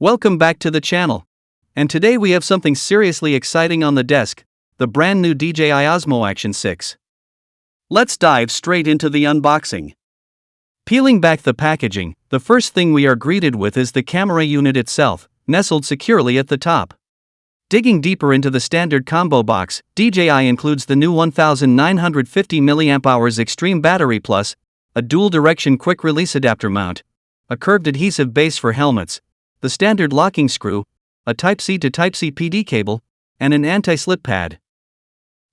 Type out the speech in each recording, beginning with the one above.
Welcome back to the channel. And today we have something seriously exciting on the desk, the brand new DJI Osmo Action 6. Let's dive straight into the unboxing. Peeling back the packaging, the first thing we are greeted with is the camera unit itself, nestled securely at the top. Digging deeper into the standard combo box, DJI includes the new 1950 mAh Extreme Battery Plus, a dual-direction quick-release adapter mount, a curved adhesive base for helmets, the standard locking screw, a Type-C to Type-C PD cable, and an anti-slip pad.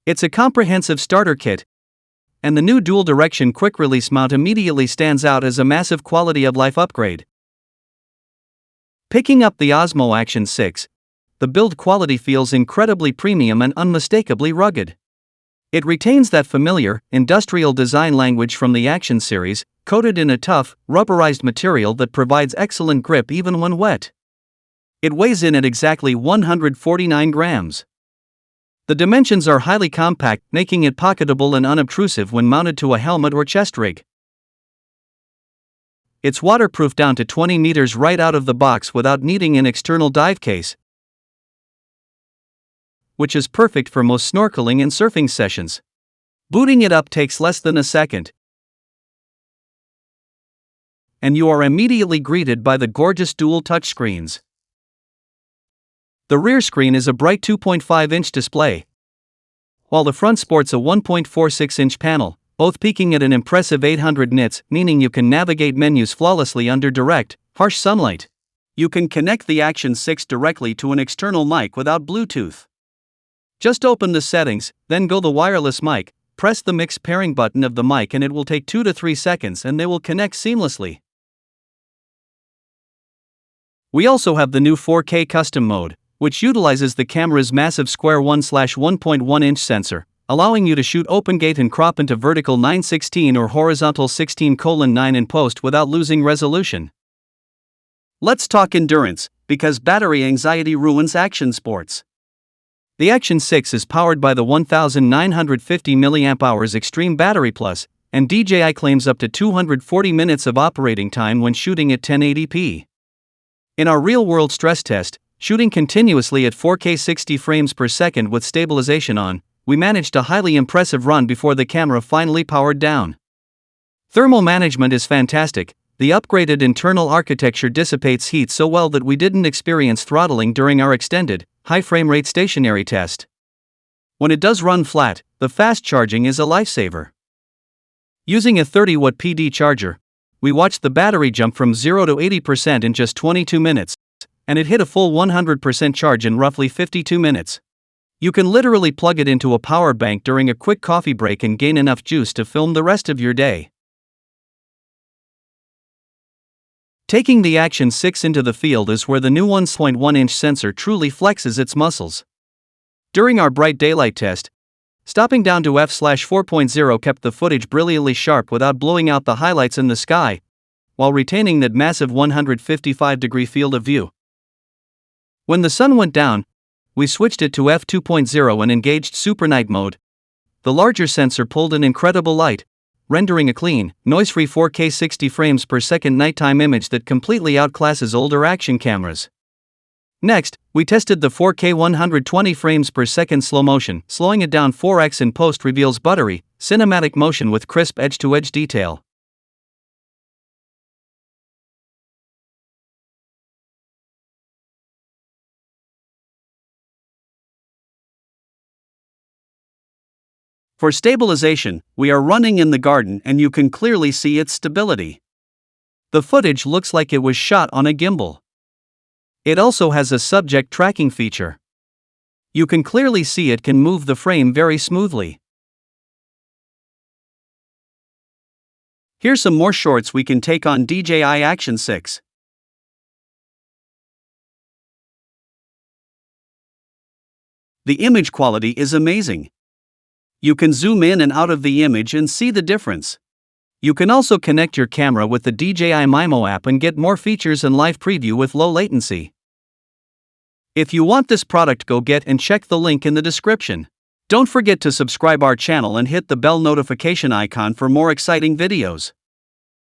It's a comprehensive starter kit, and the new dual-direction quick-release mount immediately stands out as a massive quality-of-life upgrade. Picking up the Osmo Action 6, the build quality feels incredibly premium and unmistakably rugged. It retains that familiar, industrial design language from the Action series, coated in a tough, rubberized material that provides excellent grip even when wet. It weighs in at exactly 149 grams. The dimensions are highly compact, making it pocketable and unobtrusive when mounted to a helmet or chest rig. It's waterproof down to 20 meters right out of the box without needing an external dive case, which is perfect for most snorkeling and surfing sessions. Booting it up takes less than a second, and you are immediately greeted by the gorgeous dual touchscreens. The rear screen is a bright 2.5-inch display, while the front sports a 1.46-inch panel, both peaking at an impressive 800 nits, meaning you can navigate menus flawlessly under direct, harsh sunlight. You can connect the Action 6 directly to an external mic without Bluetooth. Just open the settings, then go the wireless mic, press the mix pairing button of the mic and it will take 2 to 3 seconds and they will connect seamlessly. We also have the new 4K custom mode, which utilizes the camera's massive square 1/1.1-inch sensor, allowing you to shoot open-gate and crop into vertical 9:16 or horizontal 16:9 in post without losing resolution. Let's talk endurance, because battery anxiety ruins action sports. The Action 6 is powered by the 1950 mAh Extreme Battery Plus, and DJI claims up to 240 minutes of operating time when shooting at 1080p. In our real-world stress test, shooting continuously at 4K 60 frames per second with stabilization on, we managed a highly impressive run before the camera finally powered down. Thermal management is fantastic. The upgraded internal architecture dissipates heat so well that we didn't experience throttling during our extended, high frame rate stationary test. When it does run flat, the fast charging is a lifesaver. Using a 30-watt PD charger, we watched the battery jump from 0 to 80% in just 22 minutes, and it hit a full 100% charge in roughly 52 minutes. You can literally plug it into a power bank during a quick coffee break and gain enough juice to film the rest of your day. Taking the Action 6 into the field is where the new 1.1-inch sensor truly flexes its muscles. During our bright daylight test, stopping down to f/4.0 kept the footage brilliantly sharp without blowing out the highlights in the sky, while retaining that massive 155-degree field of view. When the sun went down, we switched it to f2.0 and engaged Super Night mode. The larger sensor pulled in incredible light, rendering a clean, noise-free 4K 60 frames per second nighttime image that completely outclasses older action cameras. Next, we tested the 4K 120 frames per second slow motion. Slowing it down 4x in post reveals buttery, cinematic motion with crisp edge-to-edge detail. For stabilization, we are running in the garden and you can clearly see its stability. The footage looks like it was shot on a gimbal. It also has a subject tracking feature. You can clearly see it can move the frame very smoothly. Here's some more shots we can take on DJI Action 6. The image quality is amazing. You can zoom in and out of the image and see the difference. You can also connect your camera with the DJI Mimo app and get more features and live preview with low latency. If you want this product, go get and check the link in the description. Don't forget to subscribe our channel and hit the bell notification icon for more exciting videos.